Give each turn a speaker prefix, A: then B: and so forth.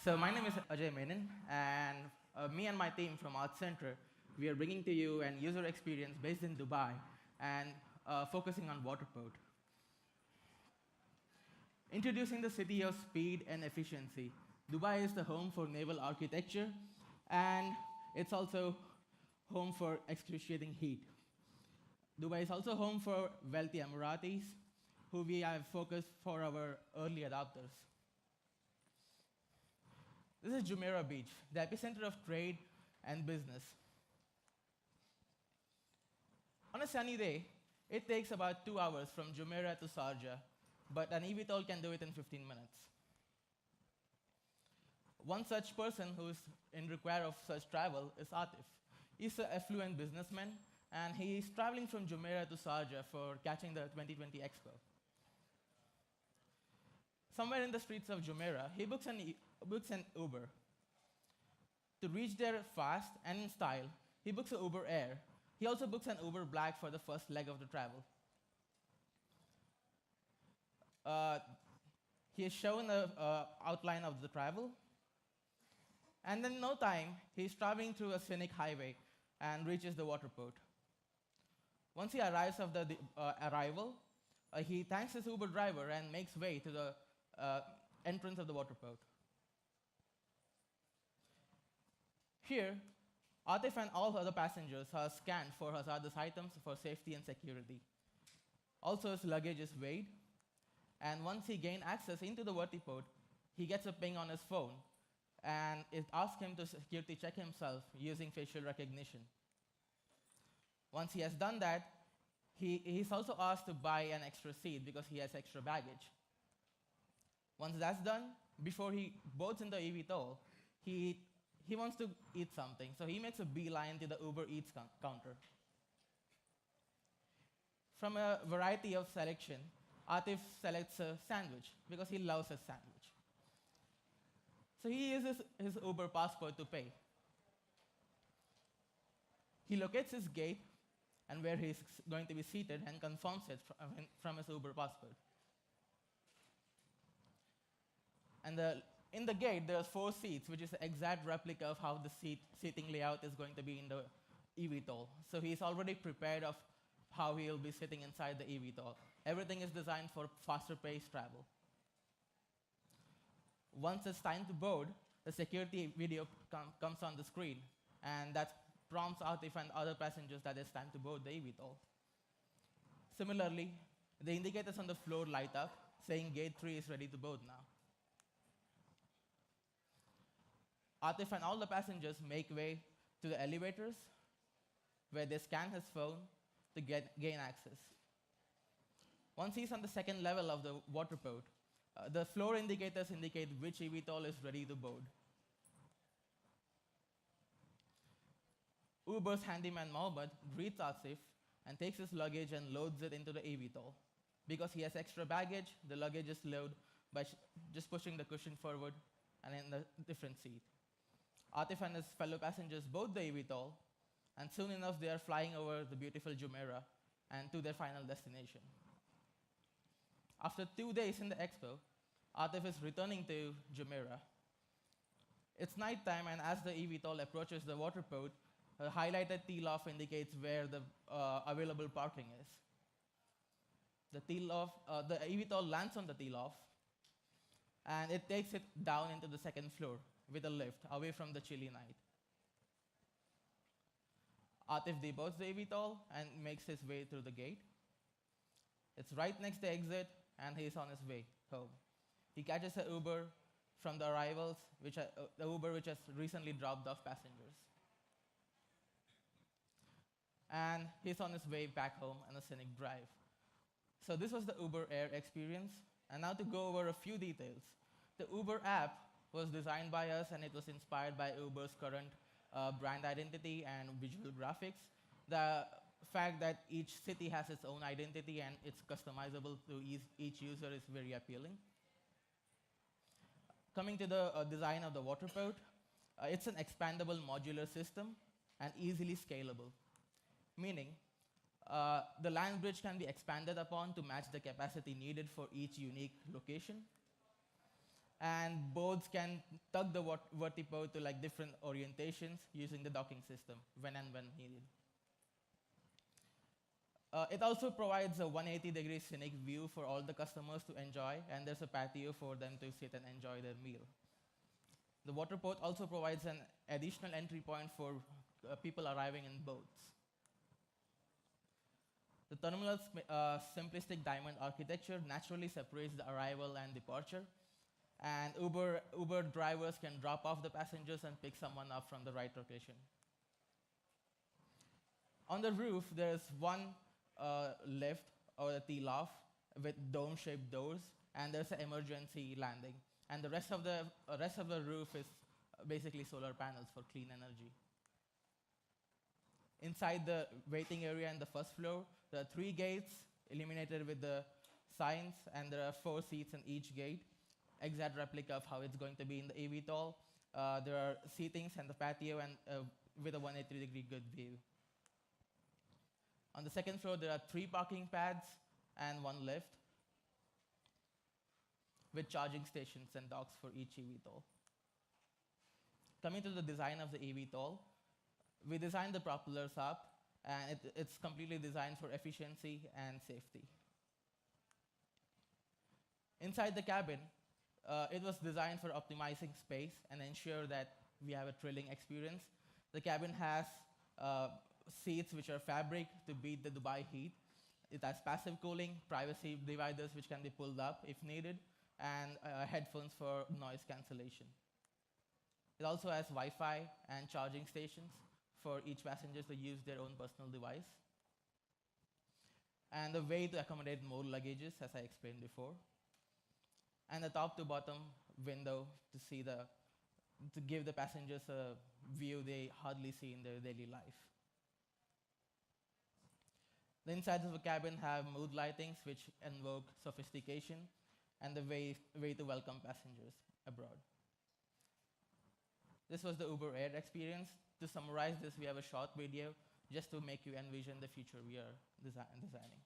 A: So my name is Ajay Menon, and me and my team from Art Center, we are bringing to you an user experience based in Dubai and focusing on Waterport. Introducing the city of speed and efficiency, Dubai is the home for naval architecture, and it's also home for excruciating heat. Dubai is also home for wealthy Emiratis, who we have focused for our early adopters. This is Jumeirah Beach, the epicenter of trade and business. On a sunny day, it takes about 2 hours from Jumeirah to Sharjah, but an eVTOL can do it in 15 minutes. One such person who's in require of such travel is Atif. He's an affluent businessman, and he's traveling from Jumeirah to Sharjah for catching the 2020 Expo. Somewhere in the streets of Jumeirah, he books an Uber. To reach there fast and in style, he books an Uber Air. He also books an Uber Black for the first leg of the travel. He is shown the outline of the travel, and in no time, he's traveling through a scenic highway and reaches the Waterport. Once he arrives at the arrival, he thanks his Uber driver and makes way to the entrance of the Waterport. Here, Atif and all other passengers are scanned for hazardous items for safety and security. Also, his luggage is weighed, and once he gains access into the Waterport, he gets a ping on his phone, and it asks him to security check himself using facial recognition. Once he has done that, he's also asked to buy an extra seat because he has extra baggage. Once that's done, before he boards in the eVTOL, he wants to eat something, so he makes a beeline to the Uber Eats counter. From a variety of selection, Atif selects a sandwich because he loves his sandwich. So he uses his Uber passport to pay. He locates his gate and where he's going to be seated and confirms it from his Uber passport. And in the gate, there are 4 seats, which is the exact replica of how the seating layout is going to be in the eVTOL. So he's already prepared of how he'll be sitting inside the eVTOL. Everything is designed for faster paced travel. Once it's time to board, the security video comes on the screen, and that prompts Atif and other passengers that it's time to board the eVTOL. Similarly, the indicators on the floor light up, saying gate 3 is ready to board now. Atif and all the passengers make way to the elevators, where they scan his phone to gain access. Once he's on the second level of the Waterport, the floor indicators indicate which eVTOL is ready to board. Uber's handyman Mohammed greets Atif and takes his luggage and loads it into the eVTOL. Because he has extra baggage, the luggage is loaded by just pushing the cushion forward and in a different seat. Atif and his fellow passengers board the eVTOL, and soon enough they are flying over the beautiful Jumeirah and to their final destination. After 2 days in the expo, Atif is returning to Jumeirah. It's nighttime, and as the eVTOL approaches the Waterport, a highlighted teal-off indicates where the available parking is. The eVTOL lands on the teal-off, and it takes it down into the second floor with a lift away from the chilly night. Atif deboards the eVTOL and makes his way through the gate. It's right next to the exit, and he's on his way home. He catches an Uber from the arrivals, the Uber which has recently dropped off passengers. And he's on his way back home on a scenic drive. So this was the Uber Air experience. And now to go over a few details. The Uber app was designed by us, and it was inspired by Uber's current brand identity and visual graphics. The fact that each city has its own identity and it's customizable to each user is very appealing. Coming to the design of the Waterport, it's an expandable modular system and easily scalable, meaning the land bridge can be expanded upon to match the capacity needed for each unique location. And boards can tug the Waterport to like different orientations using the docking system when needed. It also provides a 180-degree scenic view for all the customers to enjoy, and there's a patio for them to sit and enjoy their meal. The Waterport also provides an additional entry point for people arriving in boats. The terminal's simplistic diamond architecture naturally separates the arrival and departure, and Uber drivers can drop off the passengers and pick someone up from the right location. On the roof, there's one lift or a T-loft with dome-shaped doors, and there's an emergency landing. And the rest of the roof is basically solar panels for clean energy. Inside the waiting area in the first floor, there are 3 gates illuminated with the signs, and there are 4 seats in each gate, exact replica of how it's going to be in the eVTOL. There are seatings and the patio, and with a 180-degree good view. On the second floor, there are 3 parking pads and 1 lift with charging stations and docks for each eVTOL. Coming to the design of the eVTOL, we designed the propellers up, and it's completely designed for efficiency and safety. Inside the cabin, it was designed for optimizing space and ensure that we have a thrilling experience. The cabin has seats which are fabric to beat the Dubai heat. It has passive cooling, privacy dividers which can be pulled up if needed, and headphones for noise cancellation. It also has Wi-Fi and charging stations for each passenger to use their own personal device. And a way to accommodate more luggages, as I explained before. And a top to bottom window to give the passengers a view they hardly see in their daily life. The insides of the cabin have mood lightings which invoke sophistication and the way to welcome passengers abroad. This was the Uber Air experience. To summarize this, we have a short video just to make you envision the future we are designing.